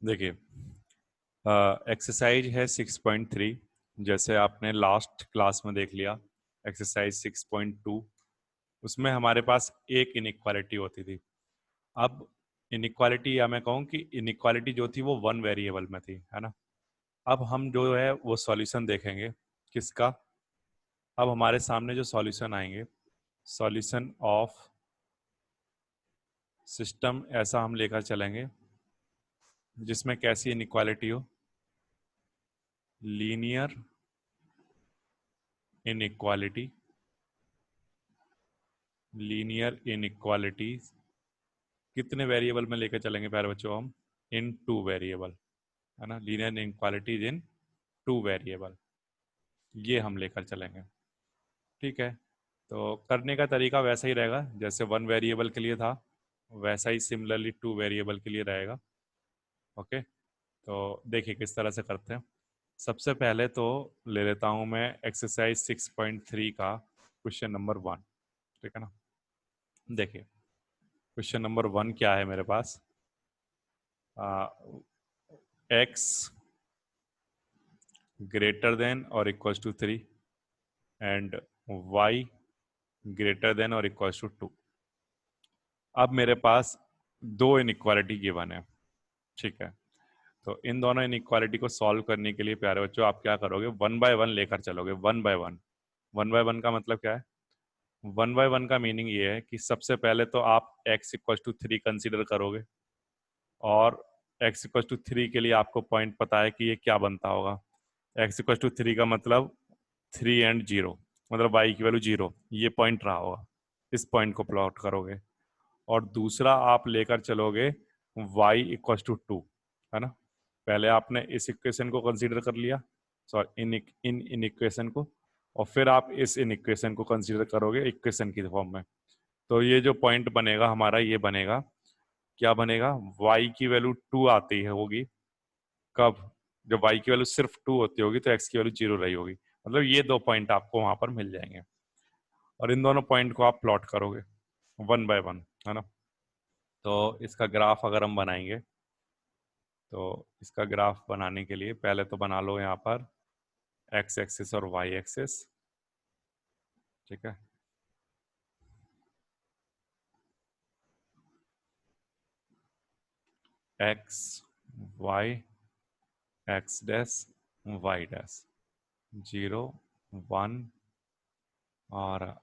देखिए, एक्सरसाइज है 6.3। जैसे आपने लास्ट क्लास में देख लिया एक्सरसाइज 6.2, उसमें हमारे पास एक इनइक्वालिटी होती थी। अब इनइक्वालिटी, या मैं कहूँ कि इनइक्वालिटी जो थी वो वन वेरिएबल में थी, है ना। अब हम जो है वो सॉल्यूशन देखेंगे किसका। अब हमारे सामने जो सॉल्यूशन आएंगे, सॉल्यूशन ऑफ सिस्टम ऐसा हम लेकर चलेंगे जिसमें कैसी इनइक्वालिटी हो, लीनियर इनइक्वालिटी। लीनियर इनइक्वालिटी कितने वेरिएबल में लेकर चलेंगे प्यारे बच्चों? हम इन टू वेरिएबल, है ना। लीनियर इनइक्वालिटीज इन टू वेरिएबल, ये हम लेकर चलेंगे। ठीक है, तो करने का तरीका वैसा ही रहेगा जैसे वन वेरिएबल के लिए था, वैसा ही सिमिलरली टू वेरिएबल के लिए रहेगा। ओके, तो देखिए किस तरह से करते हैं। सबसे पहले तो ले लेता हूं मैं एक्सरसाइज 6.3 का क्वेश्चन नंबर 1। ठीक है ना। देखिए क्वेश्चन नंबर 1 क्या है मेरे पास। एक्स ग्रेटर देन और equals to 3 and y greater than और इक्वल्स टू 2। अब मेरे पास दो इनइक्वालिटी गिवन है। ठीक है, तो इन दोनों इनइक्वालिटी को सॉल्व करने के लिए प्यारे बच्चों आप क्या करोगे, वन बाय वन लेकर चलोगे। One by one, one by one का मतलब क्या है? वन बाय वन का मीनिंग ये है कि सबसे पहले तो आप x इक्वल टू 3 कंसिडर करोगे, और x इक्वल टू 3 के लिए आपको पॉइंट पता है कि ये क्या बनता होगा। x इक्वल टू 3 का मतलब 3 एंड 0, मतलब y की वैल्यू 0, ये पॉइंट रहा होगा। इस पॉइंट को प्लॉट करोगे, और दूसरा आप लेकर चलोगे y इक्वल टू 2, है ना। पहले आपने इस इक्वेशन को कंसीडर कर लिया, सॉरी इन इक्वेशन को, और फिर आप इस इन इक्वेशन को कंसीडर करोगे इक्वेशन की फॉर्म में। तो ये जो पॉइंट बनेगा हमारा, ये बनेगा, क्या बनेगा, y की वैल्यू 2 आती है होगी कब, जब y की वैल्यू सिर्फ 2 होती होगी तो x की वैल्यू 0 रही होगी। मतलब ये दो पॉइंट आपको वहां पर मिल जाएंगे, और इन दोनों पॉइंट को आप प्लॉट करोगे वन बाय वन, है ना। तो इसका ग्राफ अगर हम बनाएंगे, तो इसका ग्राफ बनाने के लिए पहले तो बना लो यहाँ पर x एक्सिस और y एक्सिस। ठीक है, x y x dash y dash, 0 1, और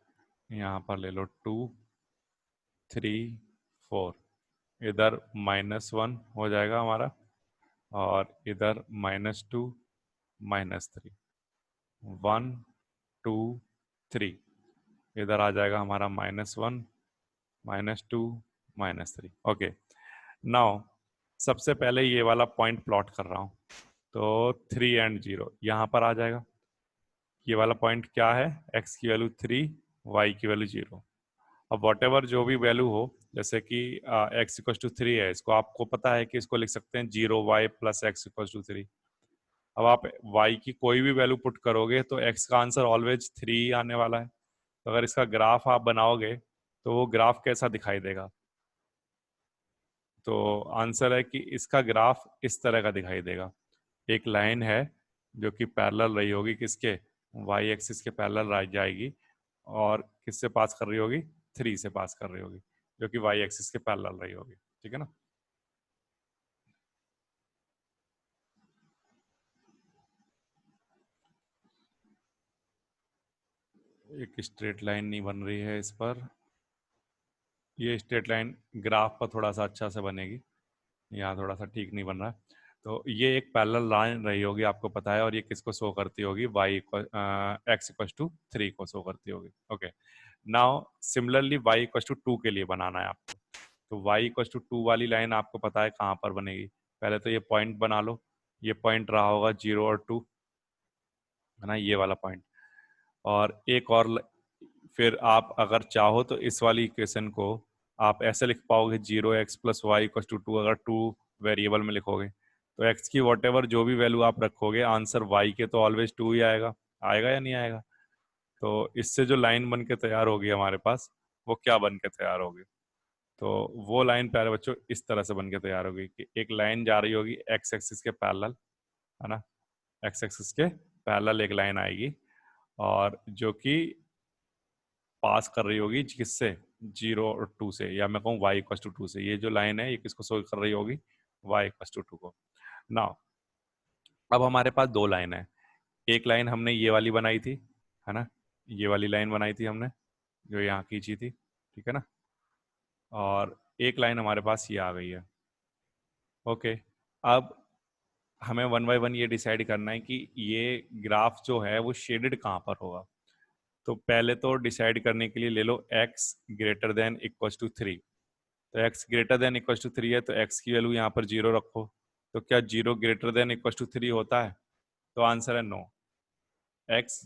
यहाँ पर ले लो 2 3 4। इधर -1 हो जाएगा हमारा, और इधर -2 -3, 1 2 3। इधर आ जाएगा हमारा -1 -2 -3। ओके, नाउ सबसे पहले ये वाला पॉइंट प्लॉट कर रहा हूँ, तो 3 एंड 0 यहाँ पर आ जाएगा। ये वाला पॉइंट क्या है, x की वैल्यू 3, y की वैल्यू 0। अब वॉट एवर जो भी वैल्यू हो, जैसे कि x इक्वल टू 3 है, इसको आपको पता है कि इसको लिख सकते हैं 0y plus x equal to 3। अब आप y की कोई भी वैल्यू पुट करोगे तो x का आंसर ऑलवेज 3 आने वाला है। तो अगर इसका ग्राफ आप बनाओगे तो वो ग्राफ कैसा दिखाई देगा? तो आंसर है कि इसका ग्राफ इस तरह का दिखाई देगा। एक लाइन है जो कि पैरेलल रही होगी किसके, वाई एक्सिस के पैरेलल रह जाएगी, और किससे पास कर रही होगी, 3 से पास कर रही होगी, जो कि वाई एक्सिस के पैरेलल रही होगी। ठीक है ना। एक स्ट्रेट लाइन नहीं बन रही है इस पर, ये स्ट्रेट लाइन ग्राफ पर थोड़ा सा अच्छा से बनेगी, यहाँ थोड़ा सा ठीक नहीं बन रहा है। तो ये एक पैरेलल लाइन रही होगी, आपको पता है, और ये किसको शो करती होगी, वाई एक्स इक्वल टू 3 को शो करती होगी। Okay, now similarly y equal to 2 के लिए बनाना है आपको। तो वाई इक्वल टू 2 वाली लाइन आपको पता है कहाँ पर बनेगी। पहले तो ये पॉइंट बना लो, ये पॉइंट रहा होगा 0 और 2, है ना, ये वाला पॉइंट। और एक और फिर आप अगर चाहो तो इस वाली इक्वेशन को आप ऐसे लिख पाओगे, 0x plus Y equal to 2, अगर 2 वेरिएबल में लिखोगे तो x की वॉट एवर जो भी वैल्यू आप रखोगे, आंसर y के तो ऑलवेज 2 ही आएगा। आएगा या नहीं आएगा? तो इससे जो लाइन बन के तैयार होगी हमारे पास, वो क्या बन के तैयार होगी, तो वो लाइन प्यारे बच्चों इस तरह से बन के तैयार होगी कि एक लाइन जा रही होगी एक्स एक्सिस के पैरेलल, है ना, एक्स एक्सिस के पैरेलल एक लाइन आएगी और जो कि पास कर रही होगी किससे, 0 और 2 से, या मैं कहूँ y इक्वल टू 2 से। ये जो लाइन है ये किसको शो कर रही होगी, y इक्वल टू 2 को। नाउ अब हमारे पास दो लाइन है, एक लाइन हमने ये वाली बनाई थी, है ना, ये वाली लाइन बनाई थी हमने जो यहाँ खींची थी, ठीक है ना, और एक लाइन हमारे पास ये आ गई है। ओके, अब हमें वन बाय वन ये डिसाइड करना है कि ये ग्राफ जो है वो शेडेड कहाँ पर होगा। तो पहले तो डिसाइड करने के लिए ले लो x greater than equal to 3। तो x greater than equal to 3 है तो x की वैल्यू यहाँ पर 0 रखो। तो क्या 0 ग्रेटर देन इक्वल टू 3 होता है? तो आंसर है नो। x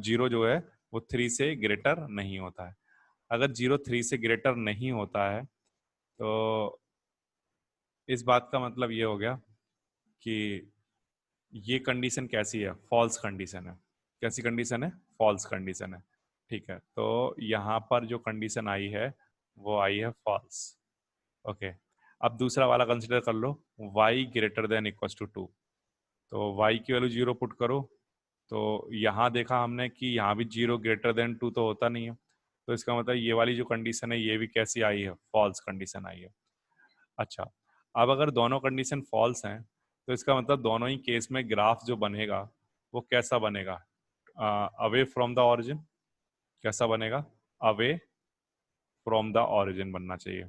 0 जो है वो 3 से ग्रेटर नहीं होता है। अगर 0 3 से ग्रेटर नहीं होता है तो इस बात का मतलब ये हो गया कि ये कंडीशन कैसी है, फॉल्स कंडीशन है। कैसी कंडीशन है? फॉल्स कंडीशन है। ठीक है, तो यहाँ पर जो कंडीशन आई है वो आई है फॉल्स। ओके, अब दूसरा वाला कंसिडर कर लो, y greater than equal to 2। तो y की वैल्यू 0 पुट करो। तो यहाँ देखा हमने कि यहाँ भी 0 ग्रेटर देन 2 तो होता नहीं है, तो इसका मतलब ये वाली जो कंडीशन है ये भी कैसी आई है, फॉल्स कंडीशन आई है। अच्छा, अब अगर दोनों कंडीशन फॉल्स हैं तो इसका मतलब दोनों ही केस में ग्राफ जो बनेगा वो कैसा बनेगा, अवे फ्रॉम द ऑरिजिन। कैसा बनेगा? अवे फ्रॉम द ऑरिजिन बनना चाहिए,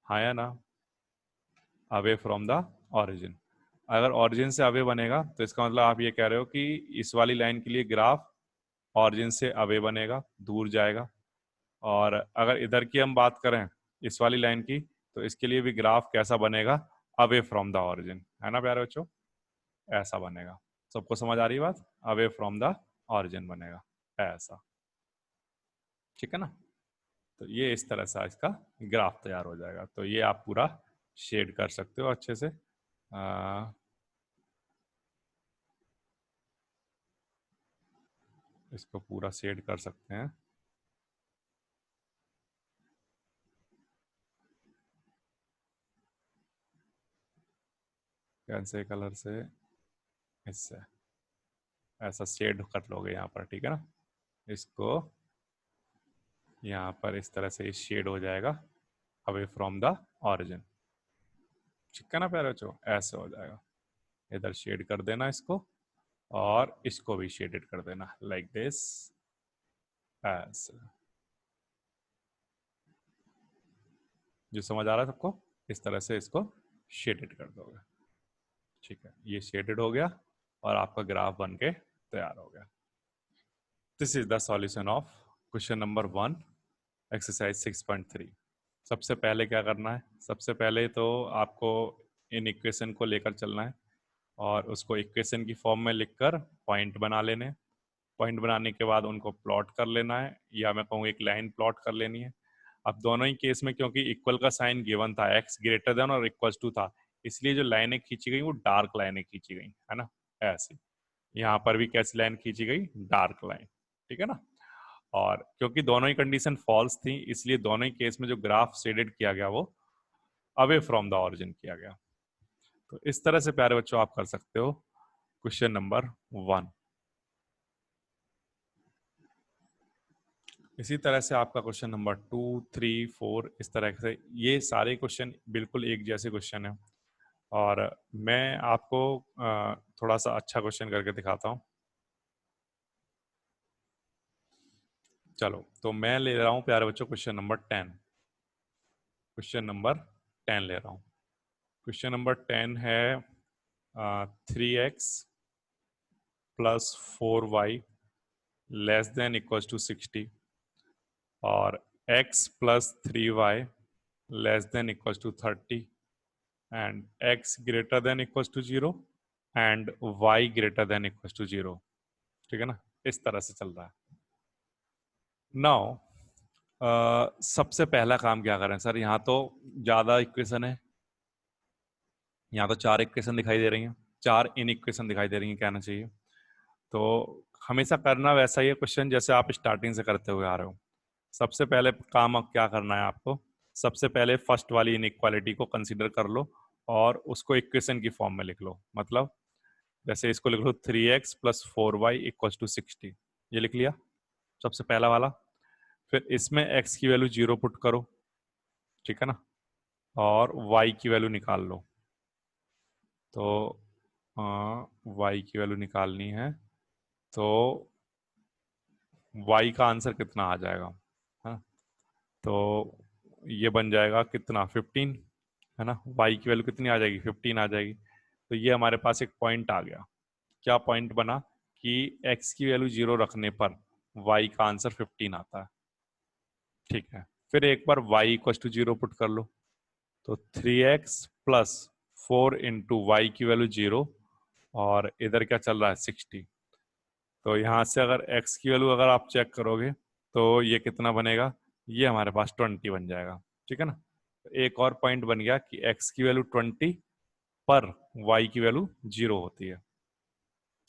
हाँ या ना? Away from the origin. अगर ऑरिजिन से अवे बनेगा तो इसका मतलब आप ये कह रहे हो कि इस वाली लाइन के लिए ग्राफ ऑरिजिन से अवे बनेगा, दूर जाएगा। और अगर इधर की हम बात करें इस वाली लाइन की, तो इसके लिए भी ग्राफ कैसा बनेगा, अवे फ्रॉम द ऑरिजिन, है ना प्यारे बच्चों? ऐसा बनेगा। सबको समझ आ रही है बात? अवे फ्रॉम द ऑरिजिन बनेगा ऐसा, ठीक है ना। तो ये इस तरह से इसका ग्राफ तैयार हो जाएगा। तो ये आप पूरा शेड कर सकते हो अच्छे से। इसको पूरा शेड कर सकते हैं। कैसे कलर से? इससे ऐसा शेड कर लोगे यहाँ पर, ठीक है ना। इसको यहाँ पर इस तरह से शेड हो जाएगा अवे फ्रॉम द ऑरिजिन, ठीक है ना प्यारे बच्चों, ऐसे हो जाएगा। इधर शेड कर देना इसको और इसको भी शेडेड कर देना लाइक दिस, ऐसे। जो समझ आ रहा है सबको? इस तरह से इसको शेडेड कर दोगे, ठीक है। ये शेडेड हो गया और आपका ग्राफ बन के तैयार हो गया। This is the solution of question number 1 exercise 6.3। सबसे पहले क्या करना है? सबसे पहले तो आपको इन इक्वेशन को लेकर चलना है और उसको इक्वेशन की फॉर्म में लिखकर पॉइंट बना लेने। पॉइंट बनाने के बाद उनको प्लॉट कर लेना है, या मैं कहूँ एक लाइन प्लॉट कर लेनी है। अब दोनों ही केस में क्योंकि इक्वल का साइन गिवन था, एक्स ग्रेटर देन और इक्वल टू था, इसलिए जो लाइनें खींची गई वो डार्क लाइनें खींची गई, है ना, ऐसे। यहाँ पर भी कैसी लाइन खींची गई? डार्क लाइन, ठीक है ना। और क्योंकि दोनों ही कंडीशन फॉल्स थी इसलिए दोनों ही केस में जो ग्राफ शेडेड किया गया वो अवे फ्रॉम द ऑरिजिन किया गया। तो इस तरह से प्यारे बच्चों आप कर सकते हो क्वेश्चन नंबर 1। इसी तरह से आपका क्वेश्चन नंबर 2, 3, 4 इस तरह से ये सारे क्वेश्चन बिल्कुल एक जैसे क्वेश्चन है। और मैं आपको थोड़ा सा अच्छा क्वेश्चन करके दिखाता हूँ। चलो, तो मैं ले रहा हूँ प्यारे बच्चों क्वेश्चन नंबर 10। क्वेश्चन नंबर 10 ले रहा हूँ। क्वेश्चन नंबर 10 है 3x plus 4y less than equal to 60 और x plus 3y less than equal to 30 and x greater than equal to 0 and y greater than equal to 0, ठीक है ना। इस तरह से चल रहा है। नाउ सबसे पहला काम क्या करें सर? यहाँ तो ज़्यादा इक्वेशन है, यहाँ तो 4 इक्वेशन दिखाई दे रही हैं, 4 इन इक्वेशन दिखाई दे रही हैं कहना चाहिए। तो हमेशा करना वैसा ही है क्वेश्चन जैसे आप स्टार्टिंग से करते हुए आ रहे हो। सबसे पहले काम अब क्या करना है आपको, सबसे पहले फर्स्ट वाली इनइक्वालिटी को कंसीडर कर लो और उसको इक्वेशन की फॉर्म में लिख लो। मतलब जैसे इसको लिख लो 3x plus 4y equals to 60, ये लिख लिया सबसे पहला वाला। फिर इसमें x की वैल्यू 0 पुट करो, ठीक है ना, और y की वैल्यू निकाल लो। तो y की वैल्यू निकालनी है, तो y का आंसर कितना आ जाएगा, हाँ, तो ये बन जाएगा कितना 15, है ना। y की वैल्यू कितनी आ जाएगी, 15 आ जाएगी। तो ये हमारे पास एक पॉइंट आ गया। क्या पॉइंट बना कि x की वैल्यू 0 रखने पर y का आंसर 15 आता है, ठीक है। फिर एक बार y इक्वल टू 0 पुट कर लो, तो 3x प्लस 4 इंटू वाई की वैल्यू 0, और इधर क्या चल रहा है 60। तो यहाँ से अगर x की वैल्यू अगर आप चेक करोगे तो ये कितना बनेगा, ये हमारे पास 20 बन जाएगा, ठीक है ना। एक और पॉइंट बन गया कि x की वैल्यू 20 पर y की वैल्यू 0 होती है।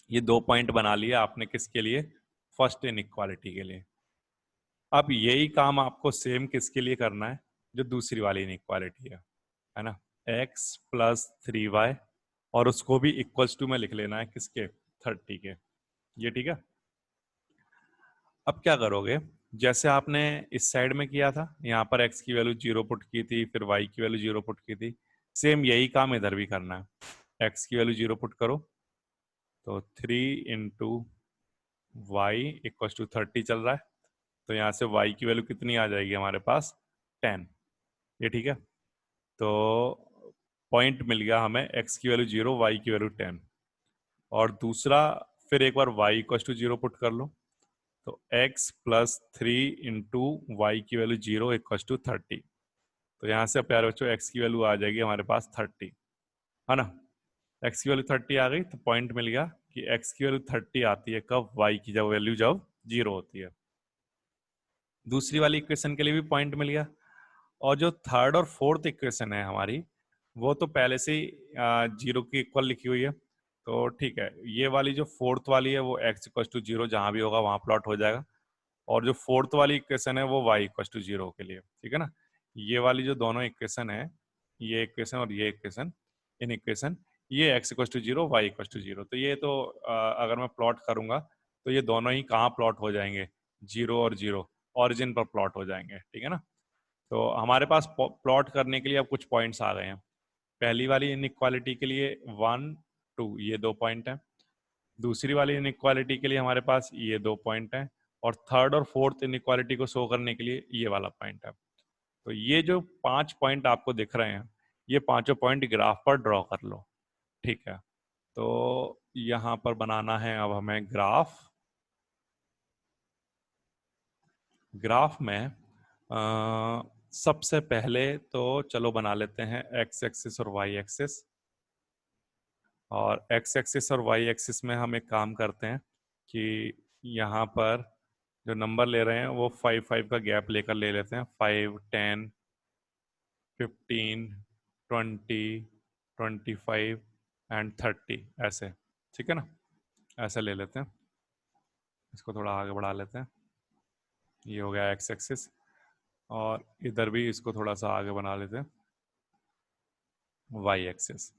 ये दो पॉइंट बना लिया आपने, किसके लिए, फर्स्ट इनइक्वालिटी के लिए। अब यही काम आपको सेम किसके लिए करना है, जो दूसरी वाली इनइक्वालिटी है ना, x प्लस 3y, और उसको भी इक्वल्स टू में लिख लेना है किसके, 30 के, ये ठीक है। अब क्या करोगे, जैसे आपने इस साइड में किया था, यहाँ पर x की वैल्यू 0 पुट की थी, फिर y की वैल्यू 0 पुट की थी, सेम यही काम इधर भी करना है। x की वैल्यू 0 पुट करो, तो 3 इंटू वाई इक्व टू 30 चल रहा है, तो यहाँ से y की वैल्यू कितनी आ जाएगी हमारे पास, 10, ये ठीक है। तो पॉइंट मिल गया हमें, x की वैल्यू 0, y की वैल्यू 10। और दूसरा, फिर एक बार y इक्व टू 0 पुट कर लो, तो x प्लस 3 इंटू वाई की वैल्यू 0 इक्व टू 30। तो यहाँ से प्यारे बच्चों x की वैल्यू आ जाएगी हमारे पास 30, है ना। x की वैल्यू 30 आ गई, तो पॉइंट मिल गया कि x की वैल्यू 30 आती है कब, y की जब वैल्यू जब 0 होती है। दूसरी वाली इक्वेशन के लिए भी पॉइंट मिल गया। और जो थर्ड और फोर्थ इक्वेशन है हमारी, वो तो पहले से ही 0 की इक्वल लिखी हुई है, तो ठीक है। ये वाली जो फोर्थ वाली है वो x इक्वल टू 0 जहाँ भी होगा वहाँ प्लॉट हो जाएगा, और जो फोर्थ वाली इक्वेशन है वो y इक्वल टू 0 के लिए, ठीक है ना। ये वाली जो दोनों इक्वेशन है, ये इक्वेशन और ये इक्वेशन, इन इक्वेशन, ये x equal to 0, y equal to 0, तो ये तो अगर मैं प्लॉट करूंगा तो ये दोनों ही कहाँ प्लॉट हो जाएंगे, 0 और 0 ऑरिजिन पर प्लॉट हो जाएंगे, ठीक है ना। तो हमारे पास प्लॉट करने के लिए अब कुछ पॉइंट्स आ गए हैं। पहली वाली इनइक्वालिटी के लिए 1 2 ये 2 पॉइंट हैं, दूसरी वाली इनइक्वालिटी के लिए हमारे पास ये 2 पॉइंट हैं, और थर्ड और फोर्थ इनइक्वालिटी को शो करने के लिए ये वाला पॉइंट है। तो ये जो 5 पॉइंट आपको दिख रहे हैं, ये पांचों पॉइंट ग्राफ पर ड्रॉ कर लो, ठीक है। तो यहाँ पर बनाना है अब हमें ग्राफ। ग्राफ में सबसे पहले तो चलो बना लेते हैं एक्स एक्सिस और वाई एक्सिस। और एक्स एक्सिस और वाई एक्सिस में हम एक काम करते हैं कि यहाँ पर जो नंबर ले रहे हैं वो 5 5 का गैप लेकर ले लेते हैं, 5 10 15 20 25 एंड 30 ऐसे, ठीक है ना, ऐसे ले लेते हैं। इसको थोड़ा आगे बढ़ा लेते हैं, ये हो गया एक्स एक्सिस, और इधर भी इसको थोड़ा सा आगे बना लेते हैं, y axis.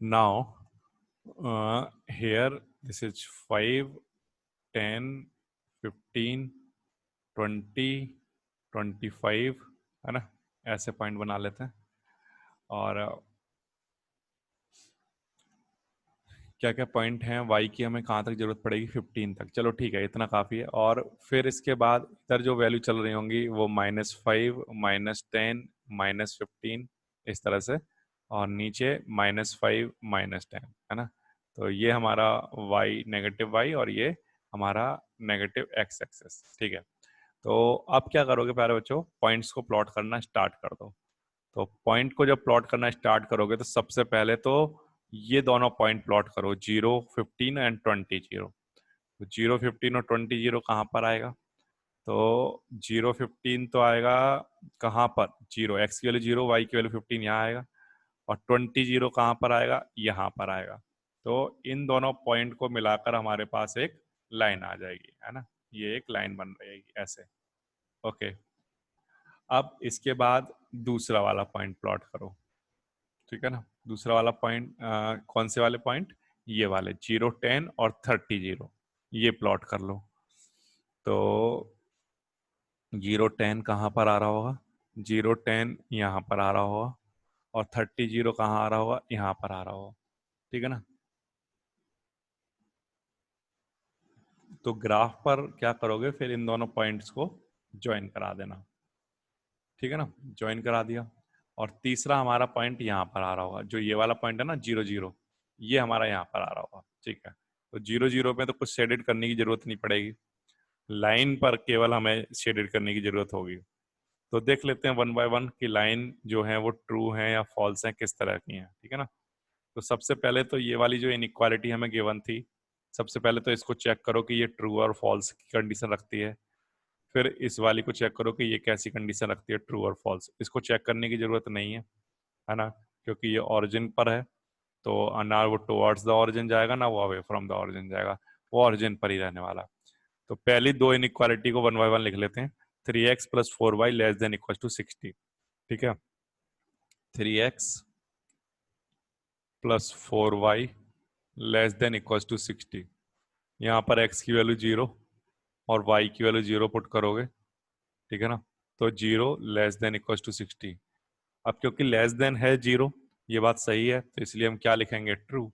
Now here this is 5 10 15 20 25, है ना, ऐसे पॉइंट बना लेते हैं। और क्या क्या पॉइंट हैं, y की हमें कहाँ तक जरूरत पड़ेगी, 15 तक, चलो ठीक है, इतना काफ़ी है। और फिर इसके बाद इधर जो वैल्यू चल रही होंगी वो -5 -10 -15 इस तरह से, और नीचे -5 -10, है ना। तो ये हमारा y नेगेटिव y, और ये हमारा नेगेटिव x एक्सेस, ठीक है। तो अब क्या करोगे प्यारे बच्चों, पॉइंट्स को प्लॉट करना स्टार्ट कर दो। तो पॉइंट को जब प्लॉट करना स्टार्ट करोगे तो सबसे पहले तो ये दोनों पॉइंट प्लॉट करो, 0 15 एंड 20 0। तो 0 15 और 20 0 कहाँ पर आएगा, तो 0 15 तो आएगा कहाँ पर, 0 x की वैल्यू 0 y की वैल्यू 15 यहाँ आएगा, और 20 0 कहाँ पर आएगा, यहाँ पर आएगा। तो इन दोनों पॉइंट को मिलाकर हमारे पास एक लाइन आ जाएगी, है ना, ये एक लाइन बन रहेगी ऐसे। ओके, अब इसके बाद दूसरा वाला पॉइंट प्लॉट करो, ठीक है ना। दूसरा वाला पॉइंट कौन से वाले पॉइंट, ये वाले 0, 10 और 30, 0, ये प्लॉट कर लो। तो 0, 10 कहाँ पर आ रहा होगा, 0, 10 यहाँ पर आ रहा होगा, और 30, 0 कहाँ आ रहा होगा, यहाँ पर आ रहा होगा, ठीक है ना। तो ग्राफ पर क्या करोगे फिर, इन दोनों पॉइंट्स को ज्वाइन करा देना, ठीक है ना। ज्वाइन करा दिया, और तीसरा हमारा पॉइंट यहाँ पर आ रहा होगा, जो ये वाला पॉइंट है ना 0, 0, ये हमारा यहाँ पर आ रहा होगा, ठीक है। तो 0, 0 में तो कुछ शेडेड करने की जरूरत नहीं पड़ेगी, लाइन पर केवल हमें शेडेड करने की जरूरत होगी। तो देख लेते हैं वन बाय वन कि लाइन जो है वो ट्रू है या फॉल्स है, किस तरह की है, ठीक है ना। तो सबसे पहले तो ये वाली जो इनइक्वालिटी हमें गिवन थी, सबसे पहले तो इसको चेक करो कि ये ट्रू और फॉल्स की कंडीशन रखती है। फिर इस वाली को चेक करो कि ये कैसी कंडीशन रखती है, ट्रू और फॉल्स। इसको चेक करने की जरूरत नहीं है ना, क्योंकि ये ओरिजिन पर है, तो ना वो टुवर्ड्स द ओरिजिन जाएगा ना वो अवे फ्रॉम द ओरिजिन जाएगा, वो ओरिजिन पर ही रहने वाला। तो पहली दो इनइक्वालिटी को वन बाय वन लिख लेते हैं। 3x plus 4y less than equal to 60, ठीक है। 3x plus 4y less than equal to 60। यहाँ पर x की वैल्यू 0 और y की वैल्यू 0 पुट करोगे, ठीक है ना। तो 0 लेस देन इक्वल टू 60। अब क्योंकि लेस देन है 0, ये बात सही है, तो इसलिए हम क्या लिखेंगे, ट्रू,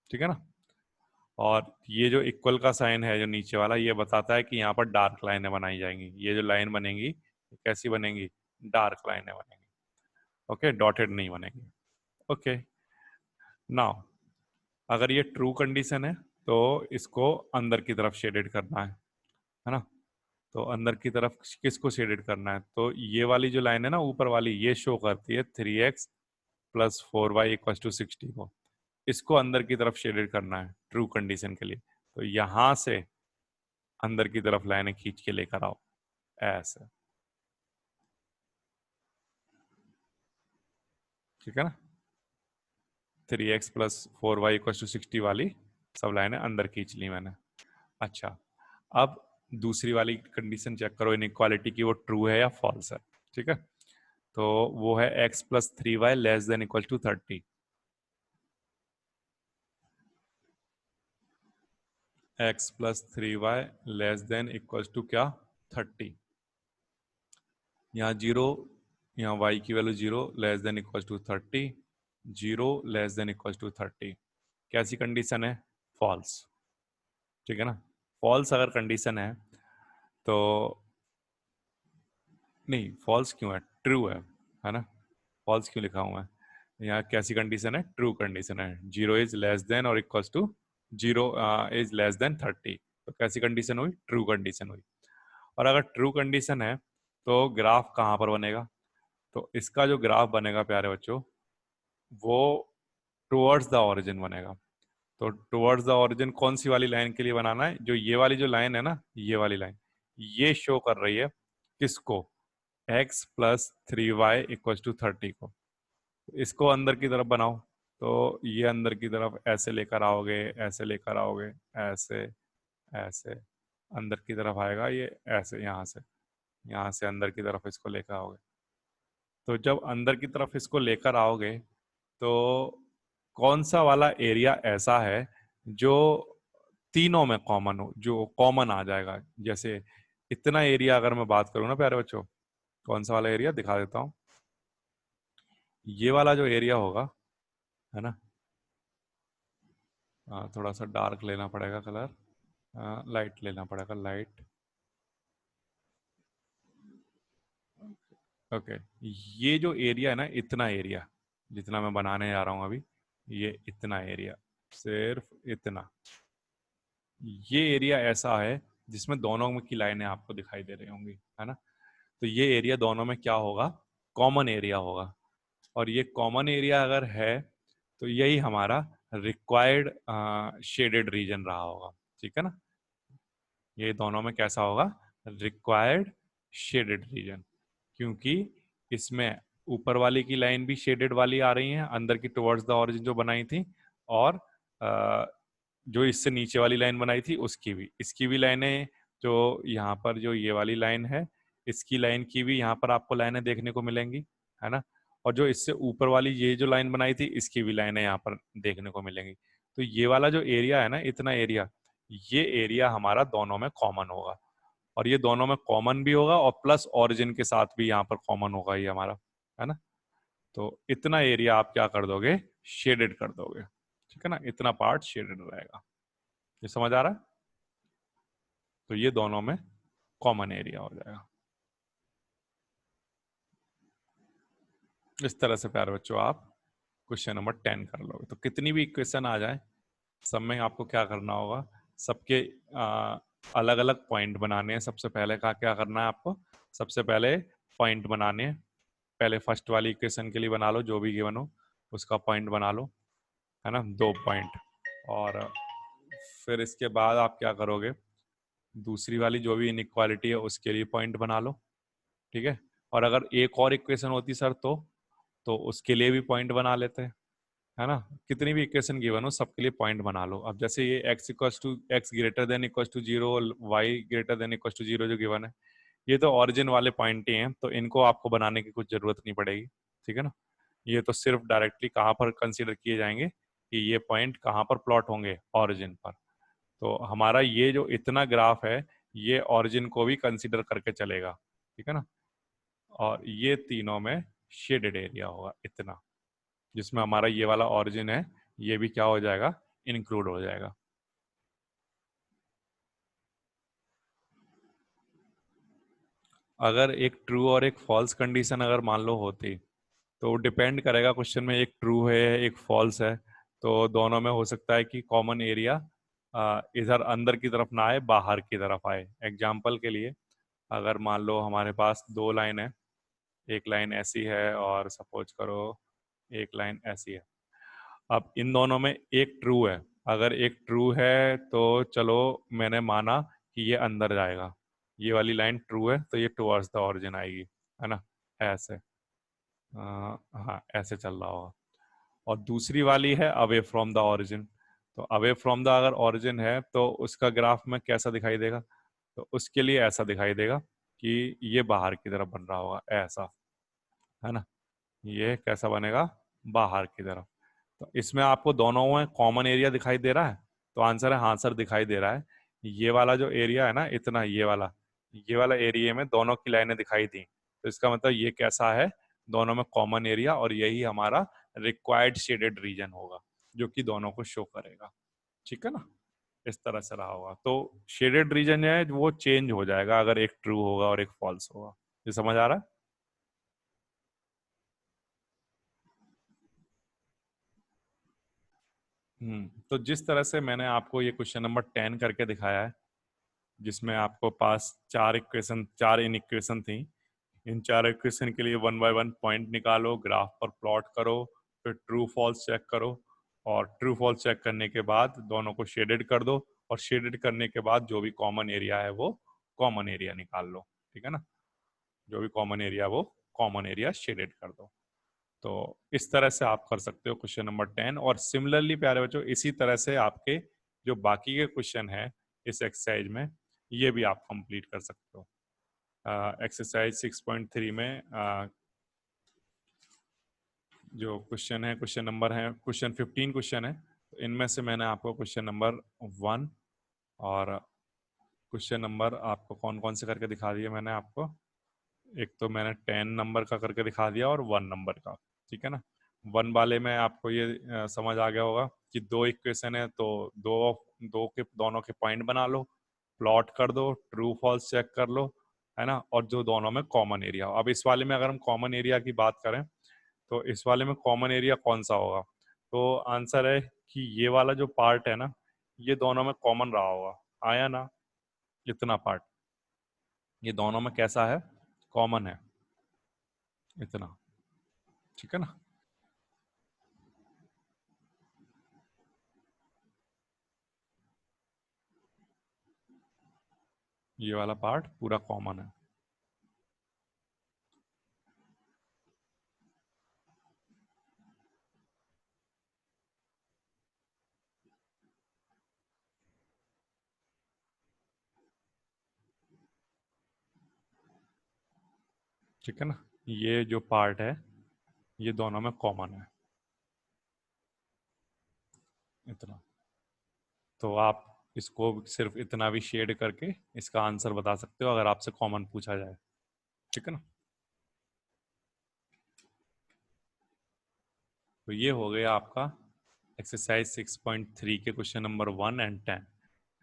ठीक है ना। और ये जो इक्वल का साइन है जो नीचे वाला, ये बताता है कि यहाँ पर डार्क लाइनें बनाई जाएंगी। ये जो लाइन बनेंगी कैसी बनेंगी, डार्क लाइनें बनेंगी, ओके, डॉटेड नहीं बनेंगी, ओके। नाउ अगर ये ट्रू कंडीशन है तो इसको अंदर की तरफ शेडेड करना है ना। तो अंदर की तरफ किसको शेडेड करना है, तो ये वाली जो लाइन है ना ऊपर वाली, ये शो करती है 3x plus 4y equal to 60 को। इसको अंदर की तरफ शेडेड करना है ट्रू कंडीशन के लिए। तो यहां से अंदर की तरफ लाइनें खींच के लेकर आओ, ऐसे, ठीक है ना। 3x plus 4y equal to 60 वाली सब लाइनें अंदर खींच ली मैंने। अच्छा, अब दूसरी वाली कंडीशन चेक करो इनइक्वालिटी की, वो ट्रू है या फॉल्स है, ठीक है। तो वो है x plus 3y less than equal to 30। x plus 3y less than equal to क्या, 30। यहाँ 0, यहाँ y की value 0 less than equal to 30, 0 less than equal to 30। कैसी कंडीशन है, फॉल्स, ठीक है ना। फॉल्स अगर कंडीशन है तो, नहीं फॉल्स क्यों है, ट्रू है ना। फॉल्स क्यों लिखा हुआ है, यहाँ कैसी कंडीशन है, ट्रू कंडीशन है। 0 इज लेस देन और equals to 0 is less than 30। तो कैसी कंडीशन हुई, ट्रू कंडीशन हुई। और अगर ट्रू कंडीशन है तो ग्राफ कहाँ पर बनेगा, तो इसका जो ग्राफ बनेगा प्यारे बच्चों, वो टुवर्ड्स द ओरिजिन बनेगा। तो टुवर्ड्स द ओरिजिन कौन सी वाली लाइन के लिए बनाना है, जो ये वाली जो लाइन है ना, ये वाली लाइन, ये शो कर रही है किसको, x plus 3y equal to 30 को। इसको अंदर की तरफ बनाओ, तो ये अंदर की तरफ ऐसे लेकर आओगे, ऐसे लेकर आओगे, ऐसे, ऐसे अंदर की तरफ आएगा ये, ऐसे यहाँ से अंदर की तरफ इसको लेकर आओगे। तो जब अंदर की तरफ इसको लेकर आओगे तो कौन सा वाला एरिया ऐसा है जो तीनों में कॉमन हो, जो कॉमन आ जाएगा। जैसे इतना एरिया अगर मैं बात करूँ ना प्यारे बच्चों, कौन सा वाला एरिया दिखा देता हूँ, ये वाला जो एरिया होगा, है ना। थोड़ा सा डार्क लेना पड़ेगा कलर, लाइट लेना पड़ेगा, लाइट, ओके। ये जो एरिया है ना, इतना एरिया जितना मैं बनाने जा रहा हूँ अभी, ये इतना एरिया, सिर्फ इतना, ये एरिया ऐसा है जिसमें दोनों की लाइनें आपको दिखाई दे रही होंगी, है ना। तो ये एरिया दोनों में क्या होगा, कॉमन एरिया होगा। और ये कॉमन एरिया अगर है तो यही हमारा रिक्वायर्ड शेडेड रीजन रहा होगा, ठीक है ना। ये दोनों में कैसा होगा, रिक्वायर्ड शेडेड रीजन, क्योंकि इसमें ऊपर वाली की लाइन भी शेडेड वाली आ रही है अंदर की टुवर्ड्स द ओरिजिन जो बनाई थी, और जो इससे नीचे वाली लाइन बनाई थी उसकी भी, इसकी भी लाइनें, जो यहाँ पर जो ये वाली लाइन है इसकी लाइन की भी यहाँ पर आपको लाइनें देखने को मिलेंगी, है ना। और जो इससे ऊपर वाली ये जो लाइन बनाई थी इसकी भी लाइनें यहाँ पर देखने को मिलेंगी। तो ये वाला जो एरिया है ना, इतना एरिया, ये एरिया हमारा दोनों में कॉमन होगा, और ये दोनों में कॉमन भी होगा और प्लस ऑरिजिन के साथ भी यहाँ पर कॉमन होगा ये हमारा, है ना। तो इतना एरिया आप क्या कर दोगे, शेडेड कर दोगे, ठीक है ना, इतना पार्ट शेडेड रहेगा। ये समझ आ रहा है? तो ये दोनों में कॉमन एरिया हो जाएगा। इस तरह से प्यारे बच्चों आप क्वेश्चन नंबर 10 कर लोगे। तो कितनी भी इक्वेशन आ जाए, सब में आपको क्या करना होगा, सबके अलग अलग पॉइंट बनाने हैं। सबसे पहले का क्या करना है आपको, सबसे पहले पॉइंट बनाने हैं। पहले फर्स्ट वाली इक्वेशन के लिए बना लो, जो भी गिवन हो उसका पॉइंट बना लो, है ना, 2 पॉइंट। और फिर इसके बाद आप क्या करोगे, दूसरी वाली जो भी इनइक्वालिटी है उसके लिए पॉइंट बना लो, ठीक है। और अगर एक और इक्वेशन होती सर तो उसके लिए भी पॉइंट बना लेते हैं, है ना। कितनी भी इक्वेशन गिवन हो सबके लिए पॉइंट बना लो। अब जैसे ये x greater than equal to 0, y greater than equal to 0 जो गिवन है, ये तो ऑरिजिन वाले पॉइंट ही हैं, तो इनको आपको बनाने की कुछ जरूरत नहीं पड़ेगी, ठीक है ना। ये तो सिर्फ डायरेक्टली कहाँ पर कंसीडर किए जाएंगे कि ये पॉइंट कहाँ पर प्लॉट होंगे, ऑरिजिन पर। तो हमारा ये जो इतना ग्राफ है ये ऑरिजिन को भी कंसीडर करके चलेगा, ठीक है ना। और ये तीनों में शेडेड एरिया होगा इतना, जिसमें हमारा ये वाला ऑरिजिन है ये भी क्या हो जाएगा, इंक्लूड हो जाएगा। अगर एक ट्रू और एक फॉल्स कंडीशन अगर मान लो होती, तो डिपेंड करेगा क्वेश्चन में, एक ट्रू है एक फॉल्स है, तो दोनों में हो सकता है कि कॉमन एरिया इधर अंदर की तरफ ना आए, बाहर की तरफ आए। एग्जाम्पल के लिए अगर मान लो हमारे पास 2 लाइन है, एक लाइन ऐसी है और सपोज करो एक लाइन ऐसी है। अब इन दोनों में एक ट्रू है, अगर एक ट्रू है तो चलो मैंने माना कि ये अंदर जाएगा, ये वाली लाइन ट्रू है तो ये टुवर्ड्स द ऑरिजिन आएगी, है ना, ऐसे। हाँ ऐसे चल रहा होगा। और दूसरी वाली है अवे फ्रॉम द ऑरिजिन, तो अवे फ्रॉम द अगर ऑरिजिन है तो उसका ग्राफ में कैसा दिखाई देगा, तो उसके लिए ऐसा दिखाई देगा कि ये बाहर की तरफ बन रहा होगा ऐसा, है ना। ये कैसा बनेगा, बाहर की तरफ। तो इसमें आपको दोनों में कॉमन एरिया दिखाई दे रहा है, तो आंसर है हाँ सर दिखाई दे रहा है। ये वाला जो एरिया है ना इतना, ये वाला एरिया में दोनों की लाइनें दिखाई दी, तो इसका मतलब ये कैसा है, दोनों में कॉमन एरिया, और यही हमारा रिक्वायर्ड शेडेड रीजन होगा जो कि दोनों को शो करेगा, ठीक है ना। इस तरह से रहा होगा। तो शेडेड रीजन है वो चेंज हो जाएगा अगर एक ट्रू होगा और एक फॉल्स होगा। ये समझ आ रहा है? तो जिस तरह से मैंने आपको ये क्वेश्चन नंबर 10 करके दिखाया है, जिसमें आपको पास 4 इन इक्वेशन थी, इन 4 इक्वेशन के लिए 1 बाय 1 पॉइंट निकालो, ग्राफ पर प्लॉट करो, फिर ट्रू फॉल्स चेक करो, और ट्रू फॉल्स चेक करने के बाद दोनों को शेडेड कर दो, और शेडेड करने के बाद जो भी कॉमन एरिया है वो कॉमन एरिया निकाल लो, ठीक है ना। जो भी कॉमन एरिया वो कॉमन एरिया शेडेड कर दो। तो इस तरह से आप कर सकते हो क्वेश्चन नंबर 10। और सिमिलरली प्यारे बच्चों इसी तरह से आपके जो बाकी के क्वेश्चन हैं इस एक्सरसाइज में, ये भी आप कंप्लीट कर सकते हो। एक्सरसाइज 6.3 में जो क्वेश्चन है, क्वेश्चन नंबर है, क्वेश्चन 15 क्वेश्चन है, तो इनमें से मैंने आपको क्वेश्चन नंबर 1 और क्वेश्चन नंबर आपको कौन कौन से करके दिखा दिए मैंने आपको, एक तो मैंने 10 नंबर का करके दिखा दिया और 1 नंबर का, ठीक है ना। 1 वाले में आपको ये समझ आ गया होगा कि 2 इक्वेशन है तो दो दो के दोनों के पॉइंट बना लो, प्लॉट कर दो, ट्रू फॉल्स चेक कर लो, है ना, और जो दोनों में कॉमन एरिया हो। अब इस वाले में अगर हम कॉमन एरिया की बात करें तो इस वाले में कॉमन एरिया कौन सा होगा, तो आंसर है कि ये वाला जो पार्ट है ना ये दोनों में कॉमन रहा होगा, आया ना, इतना पार्ट ये दोनों में कैसा है, कॉमन है, इतना, ठीक है ना। ये वाला पार्ट पूरा कॉमन है। ठीक है ना, ये जो पार्ट है ये दोनों में कॉमन है, इतना। तो आप इसको सिर्फ इतना भी शेड करके इसका आंसर बता सकते हो अगर आपसे कॉमन पूछा जाए, ठीक है ना। तो ये हो गया आपका एक्सरसाइज 6.3 के क्वेश्चन नंबर 1 और 10।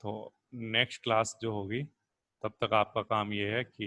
तो नेक्स्ट क्लास जो होगी तब तक आपका काम ये है कि